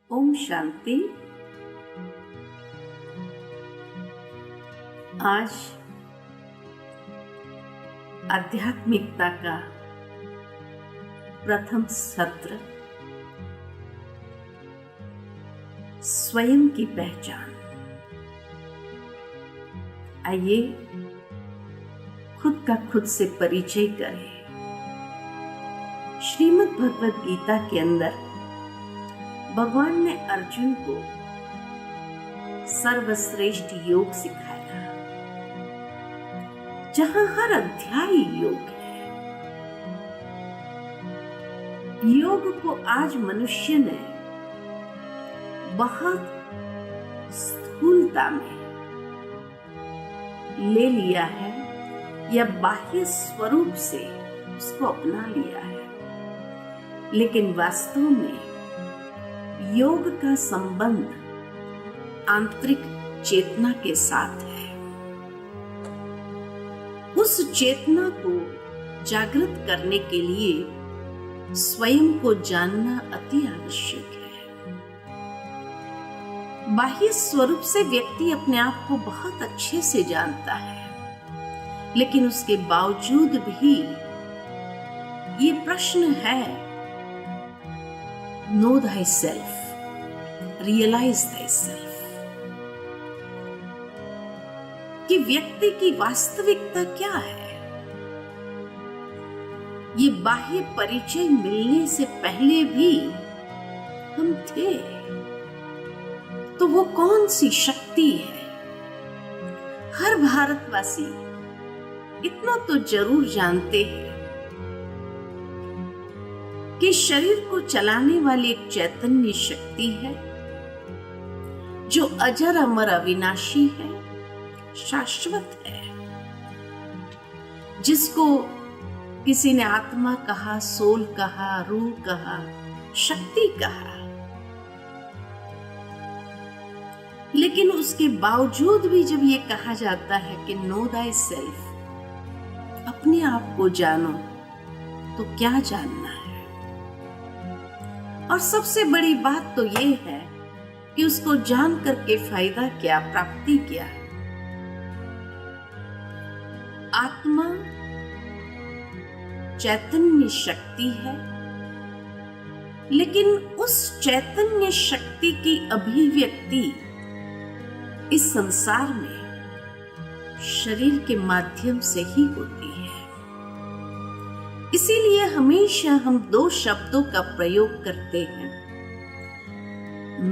ओम शांति। आज आध्यात्मिकता का प्रथम सत्र, स्वयं की पहचान। आइए खुद का खुद से परिचय करें। श्रीमद् भगवद गीता के अंदर भगवान ने अर्जुन को सर्वश्रेष्ठ योग सिखाया, जहां हर अध्याय योग है। योग को आज मनुष्य ने बहुत स्थूलता में ले लिया है या बाह्य स्वरूप से उसको अपना लिया है, लेकिन वास्तव में योग का संबंध आंतरिक चेतना के साथ है। उस चेतना को जागृत करने के लिए स्वयं को जानना अति आवश्यक है। बाह्य स्वरूप से व्यक्ति अपने आप को बहुत अच्छे से जानता है, लेकिन उसके बावजूद भी ये प्रश्न है, know thyself, realize thyself, कि व्यक्ति की वास्तविकता क्या है। ये बाह्य परिचय मिलने से पहले भी हम थे, तो वो कौन सी शक्ति है। हर भारतवासी इतना तो जरूर जानते हैं कि शरीर को चलाने वाली एक चैतन्य शक्ति है, जो अजर अमर अविनाशी है, शाश्वत है, जिसको किसी ने आत्मा कहा, सोल कहा, रूह कहा, शक्ति कहा। लेकिन उसके बावजूद भी जब ये कहा जाता है कि नो दाई सेल्फ, अपने आप को जानो, तो क्या जानना है। और सबसे बड़ी बात तो ये है कि उसको जान करके फायदा क्या, प्राप्ति क्या। आत्मा चैतन्य शक्ति है, लेकिन उस चैतन्य शक्ति की अभिव्यक्ति इस संसार में शरीर के माध्यम से ही होती है। इसीलिए हमेशा हम दो शब्दों का प्रयोग करते हैं,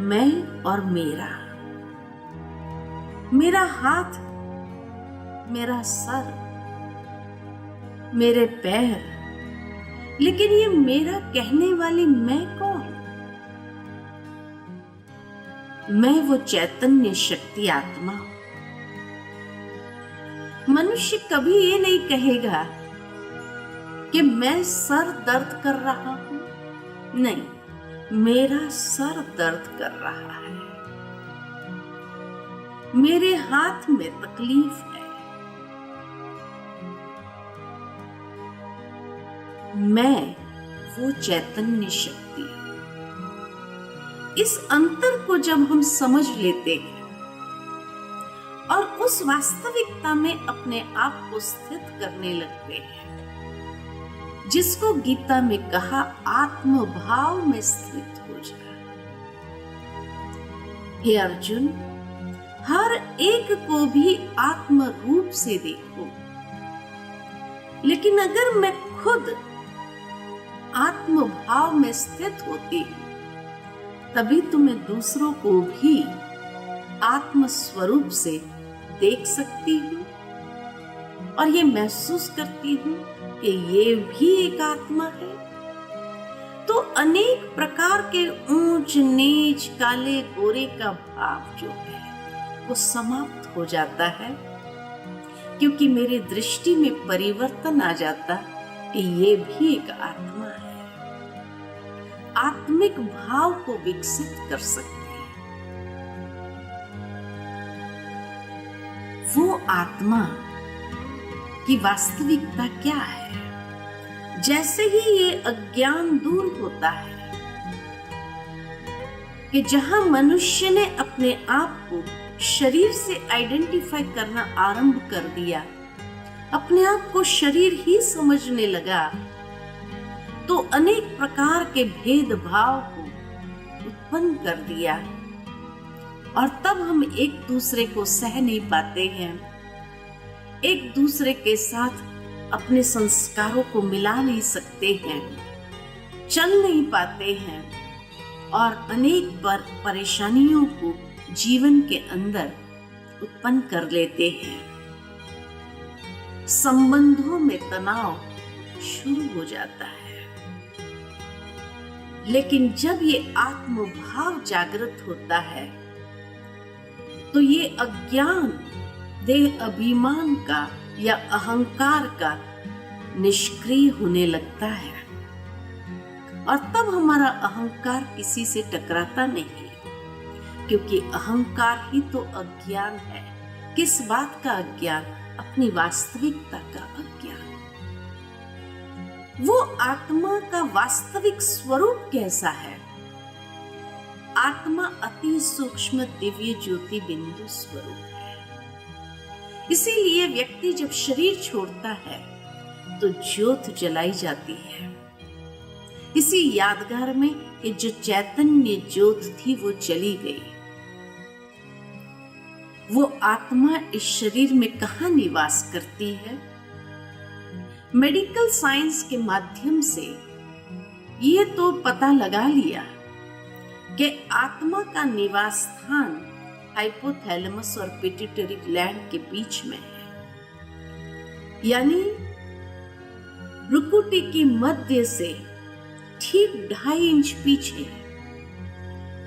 मैं और मेरा। मेरा हाथ, मेरा सर, मेरे पैर, लेकिन ये मेरा कहने वाली मैं कौन? मैं वो चैतन्य शक्ति आत्मा हूं। मनुष्य कभी ये नहीं कहेगा कि मैं सर दर्द कर रहा हूं। नहीं, मेरा सर दर्द कर रहा है, मेरे हाथ में तकलीफ है। मैं वो चैतन्य शक्ति हूं। इस अंतर को जब हम समझ लेते हैं और उस वास्तविकता में अपने आप को स्थित करने लगते हैं, जिसको गीता में कहा आत्म भाव में स्थित हो जा। हे अर्जुन, हर एक को भी आत्म रूप से देखो, लेकिन अगर मैं खुद आत्म भाव में स्थित होती हूं, तभी तो मैं दूसरों को भी आत्म स्वरूप से देख सकती हूं और ये महसूस करती हूं कि ये भी एक आत्मा है। तो अनेक प्रकार के ऊंच नीच, काले गोरे का भाव जो है वो समाप्त हो जाता है, क्योंकि मेरी दृष्टि में परिवर्तन आ जाता कि ये भी एक आत्मा है। आत्मिक भाव को विकसित कर सकते हैं। वो आत्मा की वास्तविकता क्या है। जैसे ही ये अज्ञान दूर होता है, कि जहां मनुष्य ने अपने आप को शरीर से आइडेंटिफाई करना आरंभ कर दिया, अपने आप को शरीर ही समझने लगा, तो अनेक प्रकार के भेदभाव को उत्पन्न कर दिया और तब हम एक दूसरे को सह नहीं पाते हैं, एक दूसरे के साथ अपने संस्कारों को मिला नहीं सकते हैं, चल नहीं पाते हैं और अनेक परेशानियों को जीवन के अंदर उत्पन्न कर लेते हैं। संबंधों में तनाव शुरू हो जाता है। लेकिन जब ये आत्मभाव जागृत होता है तो ये अज्ञान देह अभिमान का या अहंकार का निष्क्रिय होने लगता है और तब हमारा अहंकार किसी से टकराता नहीं, क्योंकि अहंकार ही तो अज्ञान है। किस बात का अज्ञान? अपनी वास्तविकता का अज्ञान। वो आत्मा का वास्तविक स्वरूप कैसा है? आत्मा अति सूक्ष्म दिव्य ज्योति बिंदु स्वरूप है। इसीलिए व्यक्ति जब शरीर छोड़ता है तो ज्योत जलाई जाती है। इसी यादगार में ये जो चैतन्य ज्योत थी वो चली गई। वो आत्मा इस शरीर में कहाँ निवास करती है? मेडिकल साइंस के माध्यम से ये तो पता लगा लिया कि आत्मा का निवास स्थान हाइपोथैलेमस और पिट्यूटरी ग्लैंड के बीच में है, यानी भ्रुकुटी की मध्य से ठीक 2.5 इंच पीछे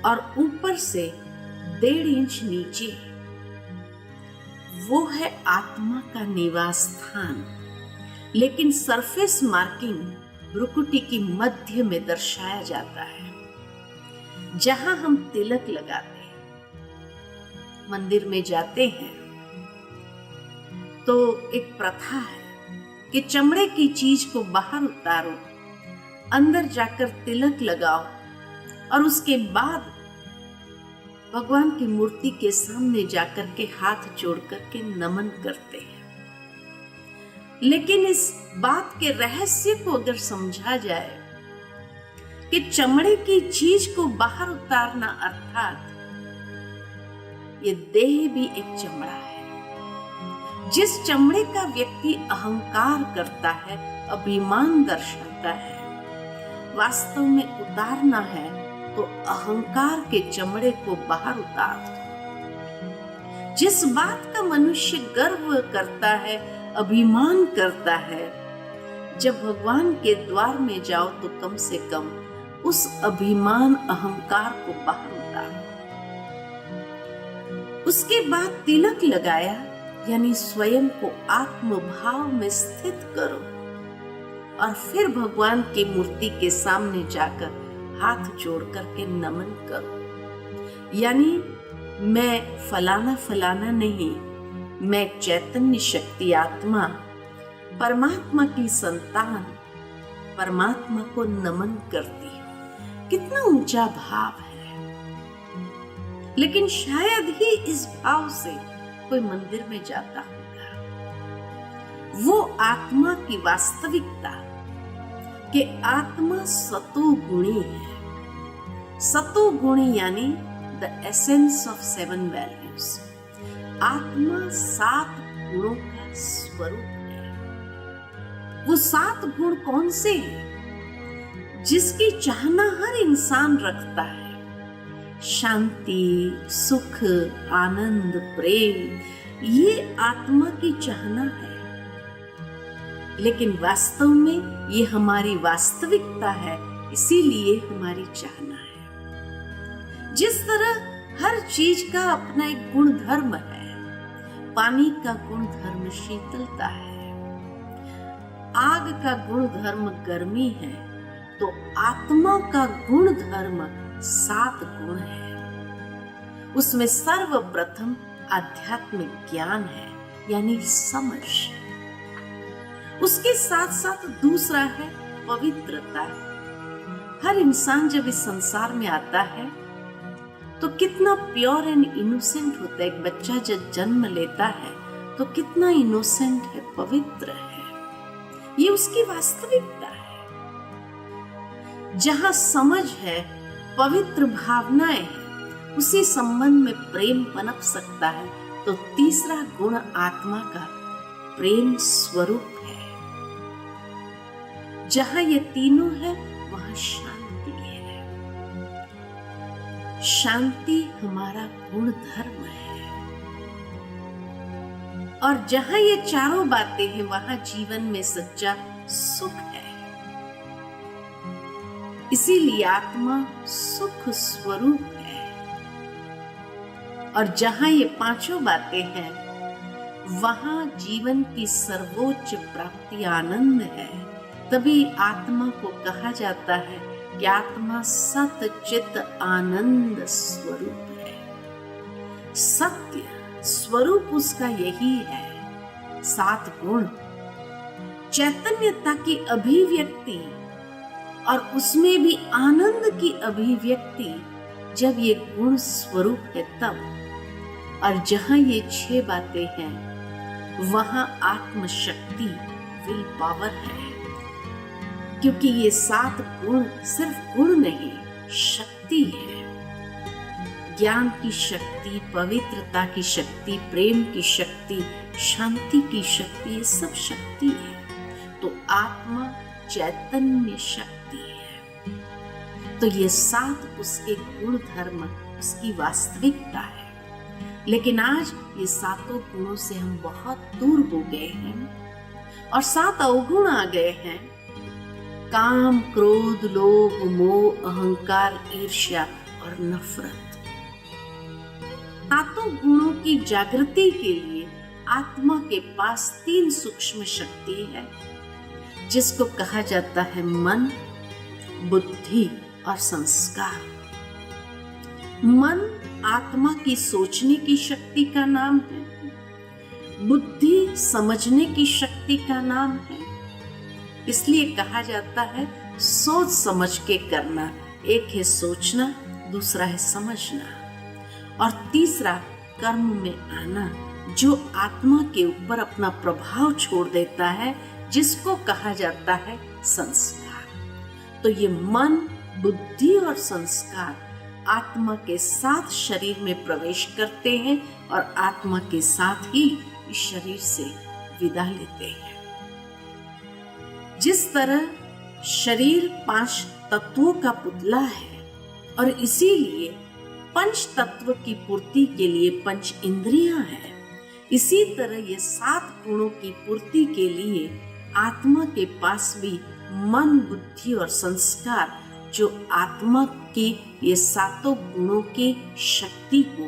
और ऊपर से 1.5 इंच नीचे। वो है आत्मा का निवास स्थान। लेकिन सरफेस मार्किंग भ्रुकुटी की मध्य में दर्शाया जाता है, जहां हम तिलक लगाते हैं। मंदिर में जाते हैं तो एक प्रथा है कि चमड़े की चीज को बाहर उतारो, अंदर जाकर तिलक लगाओ और उसके बाद भगवान की मूर्ति के सामने जाकर के हाथ जोड़ करके नमन करते हैं। लेकिन इस बात के रहस्य को अगर समझा जाए कि चमड़े की चीज को बाहर उतारना अर्थात ये देह भी एक चमड़ा है। जिस चमड़े का व्यक्ति अहंकार करता है, अभिमान दर्शाता है, वास्तव में उतारना है तो अहंकार के चमड़े को बाहर उतार दो। जिस बात का मनुष्य गर्व करता है, अभिमान करता है, जब भगवान के द्वार में जाओ तो कम से कम उस अभिमान अहंकार को बाहर उतारो। उसके बाद तिलक लगाया, यानी स्वयं को आत्मभाव में स्थित करो और फिर भगवान की मूर्ति के सामने जाकर हाथ जोड़ करके नमन करो। यानी मैं फलाना फलाना नहीं, मैं चैतन्य शक्ति आत्मा, परमात्मा की संतान, परमात्मा को नमन करती हूं। कितना ऊंचा भाव है। लेकिन शायद ही इस भाव से कोई मंदिर में जाता होगा। वो आत्मा की वास्तविकता कि आत्मा सतोगुणी है। सतोगुणी यानी द एसेंस ऑफ 7 वैल्यूज। आत्मा 7 गुणों का स्वरूप है। वो 7 गुण कौन से हैं जिसकी चाहना हर इंसान रखता है? शांति, सुख, आनंद, प्रेम, ये आत्मा की चाहना है। लेकिन वास्तव में ये हमारी वास्तविकता है, इसीलिए हमारी चाहना है। जिस तरह हर चीज का अपना एक गुण धर्म है। पानी का गुण धर्म शीतलता है, आग का गुण धर्म गर्मी है, तो आत्मा का गुण धर्म 7 गुण है। उसमें सर्वप्रथम आध्यात्मिक ज्ञान है, यानी समझ। उसके साथ साथ दूसरा है पवित्रता। हर इंसान जब इस संसार में आता है तो कितना प्योर एंड इनोसेंट होता है। एक बच्चा जब जन्म लेता है तो कितना इनोसेंट है, पवित्र है। ये उसकी वास्तविकता है। जहां समझ है, पवित्र भावनाएं हैं, उसी संबंध में प्रेम पनप सकता है। तो तीसरा गुण आत्मा का प्रेम स्वरूप है। जहां ये तीनों है वहां शांति है। शांति हमारा गुण धर्म है। और जहां ये चारों बातें हैं वहां जीवन में सच्चा सुख है। इसीलिए आत्मा सुख स्वरूप है। और जहां ये पांचों बातें हैं वहां जीवन की सर्वोच्च प्राप्ति आनंद है। तभी आत्मा को कहा जाता है कि आत्मा सत चित आनंद स्वरूप है। सत्य स्वरूप उसका यही है। 7 गुण, चैतन्यता की अभिव्यक्ति और उसमें भी आनंद की अभिव्यक्ति जब ये गुण स्वरूप है तब। और जहां ये 6 बातें हैं वहां आत्मशक्ति, विल पावर है। क्योंकि ये 7 गुण सिर्फ गुण नहीं, शक्ति है। ज्ञान की शक्ति, पवित्रता की शक्ति, प्रेम की शक्ति, शांति की शक्ति, ये सब शक्ति है। तो आत्मा चैतन्य शक्ति है। तो ये 7 उसके गुण धर्म, उसकी वास्तविकता है। लेकिन आज ये 7 गुणों से हम बहुत दूर हो गए हैं और 7 अवगुण आ गए हैं। काम, क्रोध, लोभ, मोह, अहंकार, ईर्ष्या और नफरत। 7 गुणों की जागृति के लिए आत्मा के पास 3 सूक्ष्म शक्ति है, जिसको कहा जाता है मन, बुद्धि और संस्कार। मन आत्मा की सोचने की शक्ति का नाम है। बुद्धि समझने की शक्ति का नाम है। इसलिए कहा जाता है सोच समझ के करना। एक है सोचना, दूसरा है समझना और तीसरा कर्म में आना, जो आत्मा के ऊपर अपना प्रभाव छोड़ देता है, जिसको कहा जाता है संस्कार। तो ये मन, बुद्धि और संस्कार आत्मा के साथ शरीर में प्रवेश करते हैं और आत्मा के साथ ही इस शरीर से विदा लेते हैं। जिस तरह शरीर 5 तत्वों का पुतला है और इसीलिए 5 तत्व की पूर्ति के लिए 5 इंद्रियां हैं, इसी तरह ये 7 गुणों की पूर्ति के लिए आत्मा के पास भी मन, बुद्धि और संस्कार, जो आत्मा के ये 7 गुणों के शक्ति को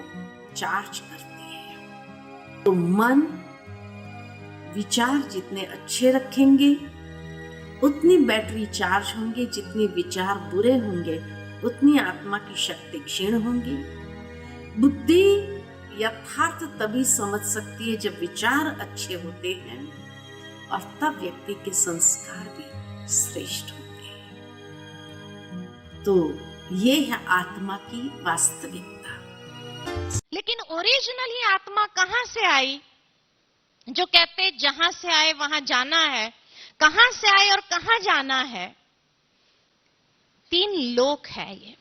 चार्ज करते हैं। तो मन विचार जितने अच्छे रखेंगे उतनी बैटरी चार्ज होंगे, जितने विचार बुरे होंगे उतनी आत्मा की शक्ति क्षीण होंगी। बुद्धि यथार्थ तभी समझ सकती है जब विचार अच्छे होते हैं और तब व्यक्ति के संस्कार भी श्रेष्ठ होते हैं। तो ये है आत्मा की वास्तविकता। लेकिन ओरिजिनली आत्मा कहां से आई? जो कहते जहां से आए वहां जाना है, कहां से आए और कहां जाना है? 3 लोक है ये।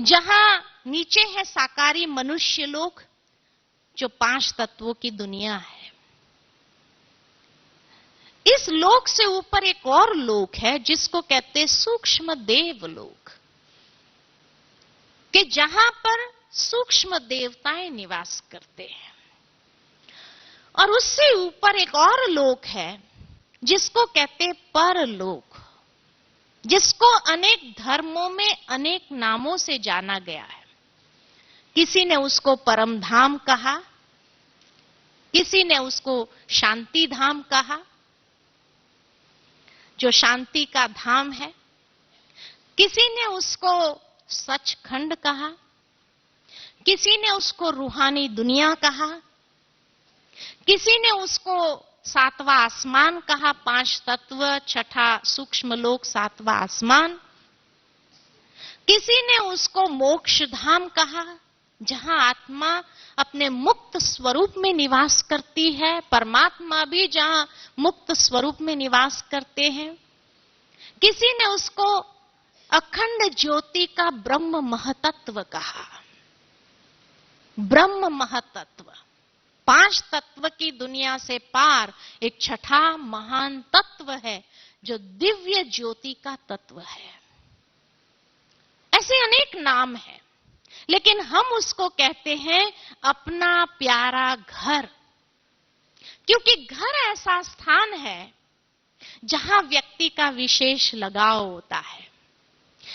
जहां नीचे है साकारी मनुष्य लोक, जो 5 तत्वों की दुनिया है। इस लोक से ऊपर एक और लोक है जिसको कहते सूक्ष्म देव लोक, कि जहां पर सूक्ष्म देवताएं निवास करते हैं। और उससे ऊपर एक और लोक है जिसको कहते परलोक, जिसको अनेक धर्मों में अनेक नामों से जाना गया है। किसी ने उसको परम धाम कहा, किसी ने उसको शांति धाम कहा, जो शांति का धाम है। किसी ने उसको सचखंड कहा, किसी ने उसको रूहानी दुनिया कहा, किसी ने उसको 7वां आसमान कहा, 5 तत्व, 6ठा सूक्ष्म लोक, 7वां आसमान। किसी ने उसको मोक्ष धाम कहा, जहां आत्मा अपने मुक्त स्वरूप में निवास करती है, परमात्मा भी जहां मुक्त स्वरूप में निवास करते हैं। किसी ने उसको अखंड ज्योति का ब्रह्म महतत्व कहा। ब्रह्म महतत्व 5 तत्व की दुनिया से पार एक छठा महान तत्व है, जो दिव्य ज्योति का तत्व है। ऐसे अनेक नाम हैं, लेकिन हम उसको कहते हैं अपना प्यारा घर, क्योंकि घर ऐसा स्थान है जहां व्यक्ति का विशेष लगाव होता है।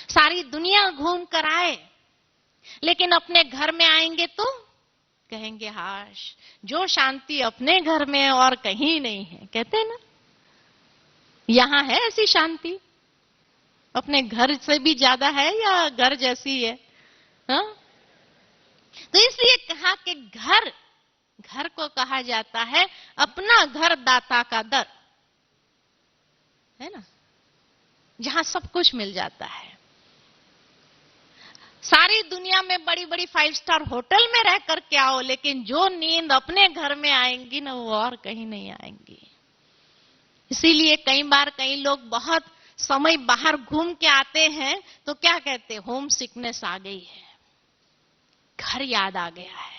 सारी दुनिया घूम कर आए, लेकिन अपने घर में आएंगे तो कहेंगे, हाश, जो शांति अपने घर में है और कहीं नहीं है। कहते हैं ना, यहां है ऐसी शांति, अपने घर से भी ज्यादा है या घर जैसी है? हा? तो इसलिए कहा कि घर को कहा जाता है अपना घर दाता का दर, है ना, जहां सब कुछ मिल जाता है। सारी दुनिया में बड़ी बड़ी 5 स्टार होटल में रह कर के आओ, लेकिन जो नींद अपने घर में आएंगी ना, वो और कहीं नहीं आएंगी। इसीलिए कई बार कई लोग बहुत समय बाहर घूम के आते हैं तो क्या कहते, होम सिकनेस आ गई है, घर याद आ गया है,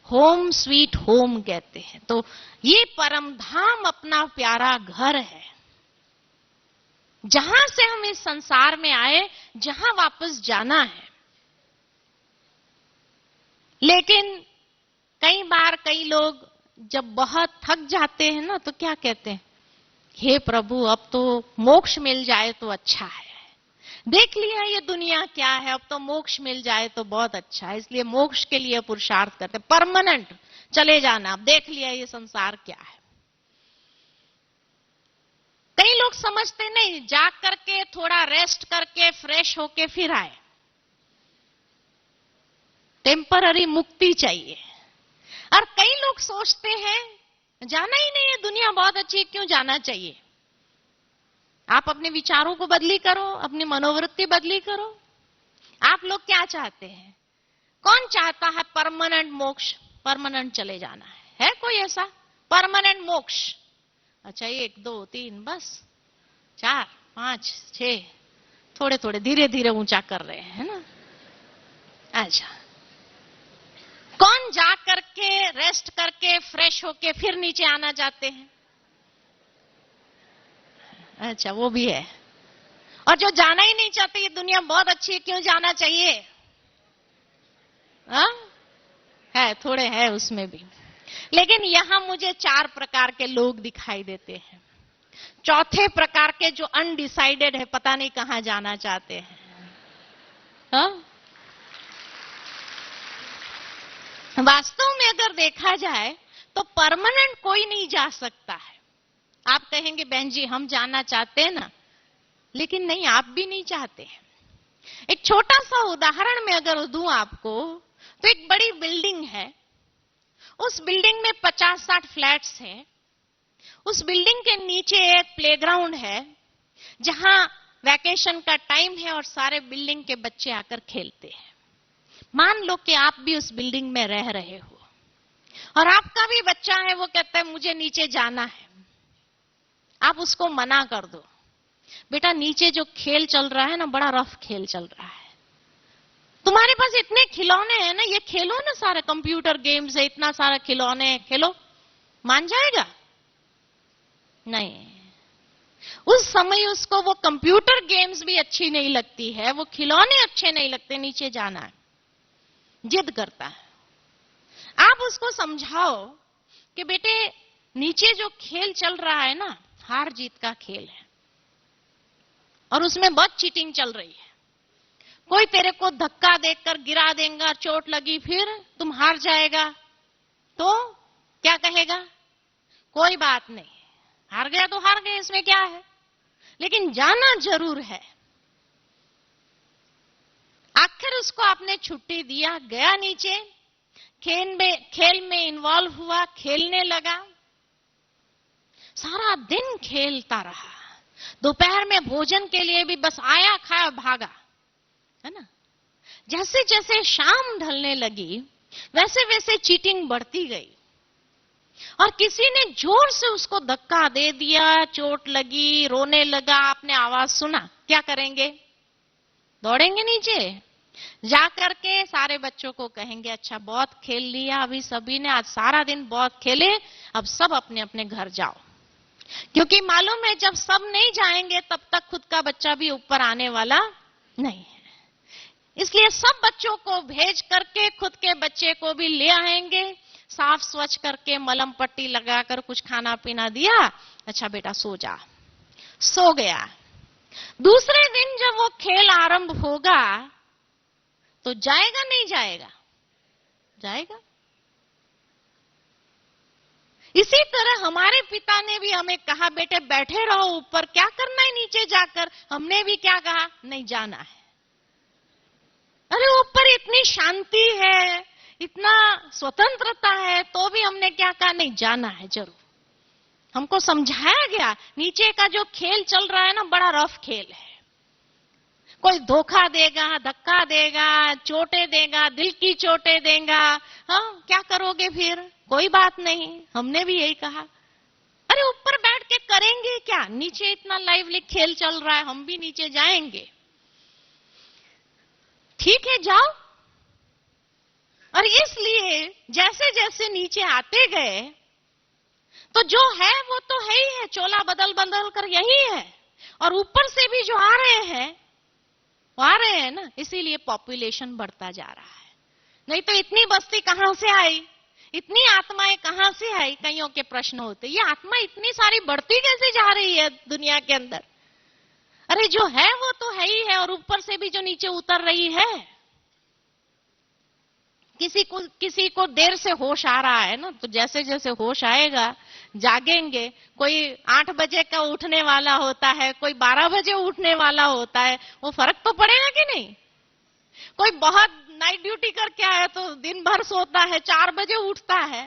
होम स्वीट होम कहते हैं। तो ये परम धाम अपना प्यारा घर है, जहां से हम इस संसार में आए, जहां वापस जाना है। लेकिन कई बार कई लोग जब बहुत थक जाते हैं ना, तो क्या कहते हैं, हे प्रभु, अब तो मोक्ष मिल जाए तो अच्छा है, देख लिया ये दुनिया क्या है, अब तो मोक्ष मिल जाए तो बहुत अच्छा है। इसलिए मोक्ष के लिए पुरुषार्थ करते, परमानेंट चले जाना, अब देख लिया ये संसार क्या है। कई लोग समझते नहीं, जाग करके थोड़ा रेस्ट करके फ्रेश होके फिर आए, टेम्पररी मुक्ति चाहिए। और कई लोग सोचते हैं जाना ही नहीं है, दुनिया बहुत अच्छी है, क्यों जाना चाहिए। आप अपने विचारों को बदली करो, अपनी मनोवृत्ति बदली करो। आप लोग क्या चाहते हैं? कौन चाहता है परमानेंट मोक्ष, परमानेंट चले जाना है कोई ऐसा परमानेंट मोक्ष? अच्छा, 1 2 3 बस 4 5 6, थोड़े थोड़े धीरे धीरे ऊंचा कर रहे हैं ना। अच्छा, कौन जा करके रेस्ट करके फ्रेश होके फिर नीचे आना चाहते हैं? अच्छा, वो भी है। और जो जाना ही नहीं चाहते, ये दुनिया बहुत अच्छी है, क्यों जाना चाहिए? है, थोड़े है उसमें भी। लेकिन यहां मुझे 4 प्रकार के लोग दिखाई देते हैं। चौथे प्रकार के जो अनडिसाइडेड है, पता नहीं कहां जाना चाहते हैं। वास्तव में अगर देखा जाए तो परमानेंट कोई नहीं जा सकता है। आप कहेंगे, बहन जी हम जाना चाहते हैं ना, लेकिन नहीं, आप भी नहीं चाहते हैं। एक छोटा सा उदाहरण में अगर दूं आपको, तो एक बड़ी बिल्डिंग है, उस बिल्डिंग में 50-60 फ्लैट्स हैं। उस बिल्डिंग के नीचे एक प्लेग्राउंड है, जहां वैकेशन का टाइम है और सारे बिल्डिंग के बच्चे आकर खेलते हैं। मान लो कि आप भी उस बिल्डिंग में रह रहे हो और आपका भी बच्चा है, वो कहता है मुझे नीचे जाना है। आप उसको मना कर दो, बेटा नीचे जो खेल चल रहा है ना, बड़ा रफ खेल चल रहा है, तुम्हारे पास इतने खिलौने हैं ना, ये खेलो ना, सारे कंप्यूटर गेम्स है, इतना सारा खिलौने है, खेलो। मान जाएगा? नहीं। उस समय उसको वो कंप्यूटर गेम्स भी अच्छी नहीं लगती है, वो खिलौने अच्छे नहीं लगते, नीचे जाना है, जिद करता है। आप उसको समझाओ कि बेटे नीचे जो खेल चल रहा है ना, हार जीत का खेल है और उसमें बहुत चीटिंग चल रही है। कोई तेरे को धक्का देकर गिरा देगा, चोट लगी, फिर तुम हार जाएगा तो क्या कहेगा? कोई बात नहीं, हार गया तो हार गए, इसमें क्या है, लेकिन जाना जरूर है। आखिर उसको आपने छुट्टी दिया, गया नीचे, खेल में इन्वॉल्व हुआ, खेलने लगा, सारा दिन खेलता रहा। दोपहर में भोजन के लिए भी बस आया, खाया, भागा। है ना। जैसे जैसे शाम ढलने लगी वैसे वैसे चीटिंग बढ़ती गई, और किसी ने जोर से उसको धक्का दे दिया, चोट लगी, रोने लगा, आपने आवाज सुना, क्या करेंगे? दौड़ेंगे नीचे, जाकर के सारे बच्चों को कहेंगे अच्छा बहुत खेल लिया अभी सभी ने, आज सारा दिन बहुत खेले, अब सब अपने अपने घर जाओ। क्योंकि मालूम है जब सब नहीं जाएंगे तब तक खुद का बच्चा भी ऊपर आने वाला नहीं है। इसलिए सब बच्चों को भेज करके खुद के बच्चे को भी ले आएंगे, साफ स्वच्छ करके मलहम पट्टी लगाकर कुछ खाना पीना दिया, अच्छा बेटा सो जा, सो गया। दूसरे दिन जब वो खेल आरंभ होगा तो जाएगा नहीं जाएगा? जाएगा। इसी तरह हमारे पिता ने भी हमें कहा बेटे बैठे रहो ऊपर, क्या करना है नीचे जाकर? हमने भी क्या कहा? नहीं जाना है। अरे ऊपर इतनी शांति है, इतना स्वतंत्रता है, तो भी हमने क्या कहा? नहीं जाना है जरूर। हमको समझाया गया नीचे का जो खेल चल रहा है ना बड़ा रफ खेल है, कोई धोखा देगा, धक्का देगा, चोटें देगा, दिल की चोटें देगा, हाँ क्या करोगे फिर? कोई बात नहीं, हमने भी यही कहा। अरे ऊपर बैठ के करेंगे क्या? नीचे इतना लाइवली खेल चल रहा है, हम भी नीचे जाएंगे। ठीक है जाओ। और इसलिए जैसे जैसे नीचे आते गए तो जो है वो तो है ही है, चोला बदल बदल कर यही है, और ऊपर से भी जो आ रहे हैं वो आ रहे हैं ना, इसीलिए पॉपुलेशन बढ़ता जा रहा है। नहीं तो इतनी बस्ती कहां से आई, इतनी आत्माएं कहां से आई? कईयों के प्रश्न होते, ये आत्मा इतनी सारी बढ़ती कैसे जा रही है दुनिया के अंदर? अरे जो है वो तो है ही है, और ऊपर से भी जो नीचे उतर रही है। किसी को देर से होश आ रहा है ना, तो जैसे जैसे होश आएगा जागेंगे। कोई 8 बजे का उठने वाला होता है, कोई 12 बजे उठने वाला होता है, वो फर्क तो पड़ेगा कि नहीं? कोई बहुत नाइट ड्यूटी करके आया तो दिन भर सोता है, 4 बजे उठता है।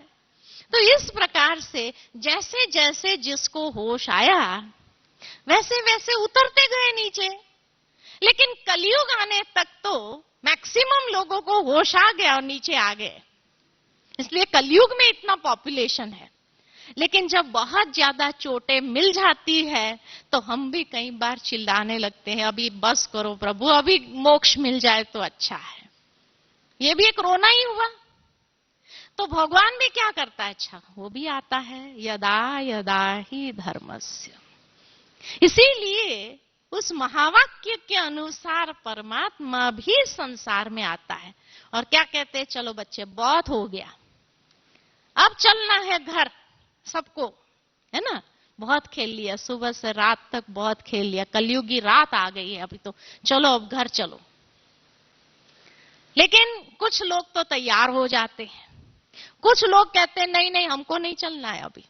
तो इस प्रकार से जैसे जैसे जिसको होश आया वैसे वैसे उतरते गए नीचे। लेकिन कलयुग आने तक तो मैक्सिमम लोगों को होश आ गया और नीचे आ गए, इसलिए कलयुग में इतना पॉपुलेशन है। लेकिन जब बहुत ज्यादा चोटें मिल जाती है तो हम भी कई बार चिल्लाने लगते हैं, अभी बस करो प्रभु, अभी मोक्ष मिल जाए तो अच्छा है। ये भी एक रोना ही हुआ। तो भगवान भी क्या करता है? अच्छा वो भी आता है, यदा यदा ही धर्मस्य। इसीलिए उस महावाक्य के अनुसार परमात्मा भी संसार में आता है और क्या कहते हैं? चलो बच्चे बहुत हो गया, अब चलना है घर सबको, है ना। बहुत खेल लिया, सुबह से रात तक बहुत खेल लिया, कलयुग की रात आ गई है अभी, तो चलो अब घर चलो। लेकिन कुछ लोग तो तैयार हो जाते हैं, कुछ लोग कहते हैं नहीं नहीं हमको नहीं चलना है अभी,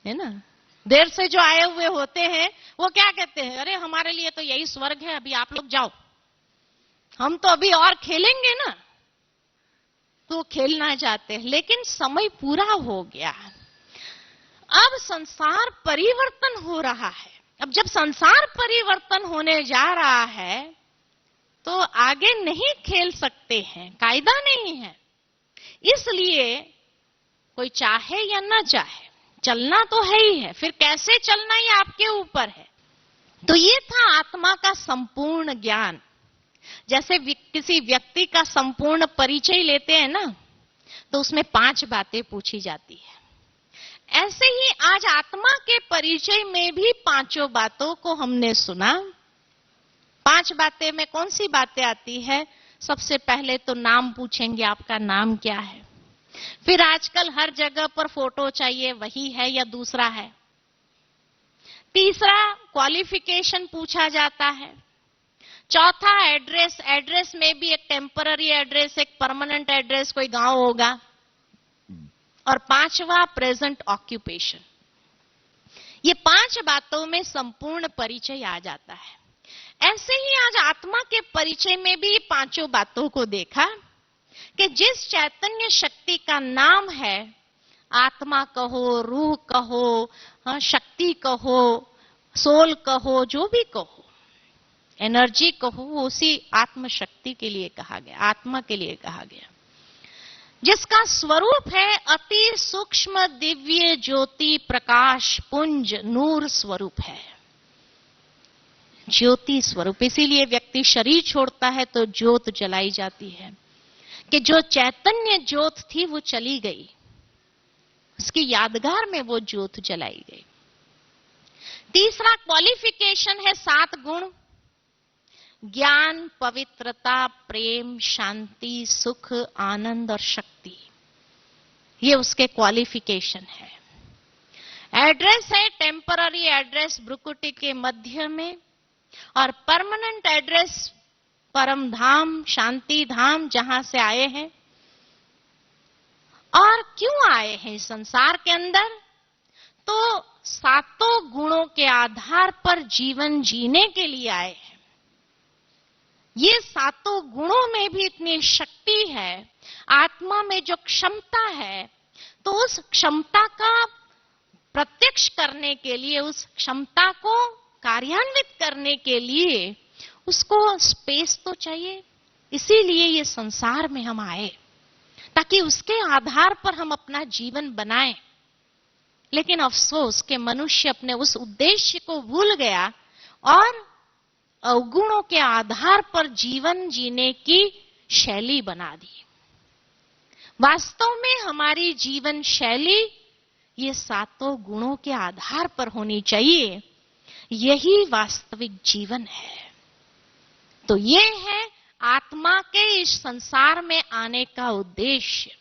है ना। देर से जो आए हुए होते हैं वो क्या कहते हैं? अरे हमारे लिए तो यही स्वर्ग है, अभी आप लोग जाओ, हम तो अभी और खेलेंगे ना। तो खेलना चाहते हैं, लेकिन समय पूरा हो गया, अब संसार परिवर्तन हो रहा है। अब जब संसार परिवर्तन होने जा रहा है तो आगे नहीं खेल सकते हैं, कायदा नहीं है। इसलिए कोई चाहे या ना चाहे चलना तो है ही है, फिर कैसे चलना ये आपके ऊपर है। तो ये था आत्मा का संपूर्ण ज्ञान। जैसे किसी व्यक्ति का संपूर्ण परिचय लेते हैं ना, तो उसमें 5 बातें पूछी जाती है। ऐसे ही आज आत्मा के परिचय में भी 5 बातों को हमने सुना। 5 बातें में कौन सी बातें आती है? सबसे पहले तो नाम पूछेंगे, आपका नाम क्या है। फिर आजकल हर जगह पर फोटो चाहिए, वही है या दूसरा है। तीसरा क्वालिफिकेशन पूछा जाता है। चौथा एड्रेस, एड्रेस में भी एक टेम्पररी एड्रेस, एक परमानेंट एड्रेस, कोई गांव होगा। और 5वां प्रेजेंट ऑक्यूपेशन। ये 5 बातों में संपूर्ण परिचय आ जाता है। ऐसे ही आज आत्मा के परिचय में भी 5 बातों को देखा कि जिस चैतन्य शक्ति का नाम है, आत्मा कहो, रूह कहो, शक्ति कहो, सोल कहो, जो भी कहो, एनर्जी कहो, वो उसी आत्मशक्ति के लिए कहा गया, आत्मा के लिए कहा गया, जिसका स्वरूप है अति सूक्ष्म दिव्य ज्योति प्रकाश पुंज नूर स्वरूप है, ज्योति स्वरूप। इसीलिए व्यक्ति शरीर छोड़ता है तो ज्योत जलाई जाती है कि जो चैतन्य ज्योत थी वो चली गई, उसकी यादगार में वो ज्योत जलाई गई। तीसरा क्वालिफिकेशन है 7 गुण, ज्ञान, पवित्रता, प्रेम, शांति, सुख, आनंद और शक्ति। ये उसके क्वालिफिकेशन है। एड्रेस है टेम्पररी एड्रेस ब्रुकुटी के मध्य में, और परमानेंट एड्रेस परम धाम, शांति धाम, जहां से आए हैं। और क्यों आए हैं इस संसार के अंदर? तो 7 गुणों के आधार पर जीवन जीने के लिए आए हैं। ये 7 गुणों में भी इतनी शक्ति है, आत्मा में जो क्षमता है, तो उस क्षमता का प्रत्यक्ष करने के लिए, उस क्षमता को कार्यान्वित करने के लिए उसको स्पेस तो चाहिए। इसीलिए ये संसार में हम आए, ताकि उसके आधार पर हम अपना जीवन बनाएं। लेकिन अफसोस कि मनुष्य अपने उस उद्देश्य को भूल गया और अवगुणों के आधार पर जीवन जीने की शैली बना दी। वास्तव में हमारी जीवन शैली ये 7 गुणों के आधार पर होनी चाहिए। यही वास्तविक जीवन है। तो ये है आत्मा के इस संसार में आने का उद्देश्य।